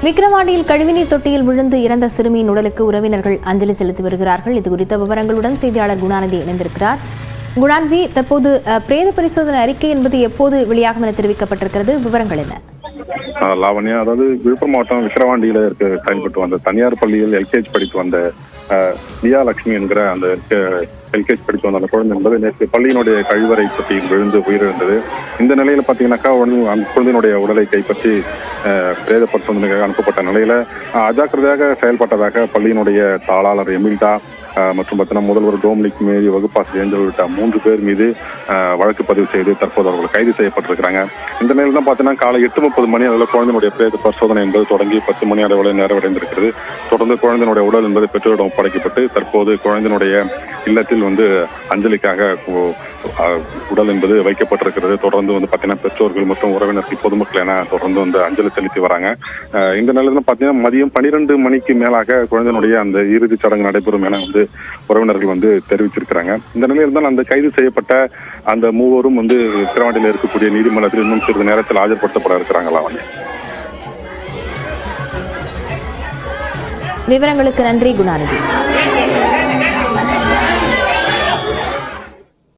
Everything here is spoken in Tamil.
விக்கிரவாண்டியில் கழிவுநீர் தொட்டியில் விழுந்து இறந்த சிறுமியின் உடலுக்கு உறவினர்கள் அஞ்சலி செலுத்தி வருகிறார்கள். இதுகுறித்த விவரங்களுடன் செய்தியாளர் குணாநிதி இணைந்திருக்கிறார். குணாநிதி, தற்போது பிரேத பரிசோதனை அறிக்கை என்பது எப்போது வெளியாகும் என தெரிவிக்கப்பட்டிருக்கிறது? விவரங்கள் என்ன? லாவண்யா, அதாவது விழுப்புரம் மாவட்டம் விக்கிரவாண்டியில செயல்பட்டு வந்த தனியார் பள்ளியில் எல்கேஜி படித்து வந்த வியா லட்சுமி என்கிற அந்த எல்கேஜி படித்து வந்த அந்த குழந்தை என்பது நேற்று பள்ளியினுடைய கழிவறை தொட்டியில் விழுந்து உயிரிழந்தது. இந்த நிலையில பாத்தீங்கன்னாக்கா அந்த குழந்தையினுடைய உடலை கைப்பற்றி பிரேத பரிசோதனைக்காக அனுப்பப்பட்ட நிலையில அஜாக்கிரதையாக செயல்பட்டதாக பள்ளியினுடைய தாளாளர் எமில்டா மற்றும் முதல்வர் டோமினிக் மேரி, வகுப்பாசிரியர் ஏஞ்சல் உள்ளிட்ட 3 பேர் மீது வழக்கு பதிவு செய்து தற்போது அவர்கள் கைது செய்யப்பட்டிருக்கிறாங்க. இந்த நிலையில் தான் பார்த்தீங்கன்னா காலை 8:30 மணி அளவில் குழந்தையினுடைய பிரேத பரிசோதனை என்பது தொடங்கி 10 மணி அளவில் நிறைவடைந்திருக்கிறது. தொடர்ந்து குழந்தையினுடைய உடல் என்பது பெற்றோரிடம் ஒப்படைக்கப்பட்டு தற்போது குழந்தையினுடைய இல்லத்தில் அஞ்சலிக்காக உடல் என்பது வைக்கப்பட்டிருக்கிறது. தொடர்ந்து பார்த்தீங்கன்னா பெற்றோர்கள் மற்றும் உறவினர்கள், பொதுமக்கள் என தொடர்ந்து அஞ்சலி செலுத்தி வராங்க. இந்த நிலையில பார்த்தீங்கன்னா மதியம் 12 மணிக்கு மேலாக குழந்தையினுடைய அந்த இறுதிச் சடங்கு நடைபெறும் என உறவினர்கள் தெரிவிச்சிருக்கிறாங்க. இந்த நிலையில் தான் அந்த கைது செய்யப்பட்ட அந்த 3 பேரும் விக்கிரவாண்டியில் இருக்கக்கூடிய நீதிமன்றத்தில் இன்னும் சிறிது நேரத்தில் ஆஜர்படுத்தப்பட இருக்கிறாங்களா? விவரங்களுக்கு நன்றி குணாநிதி.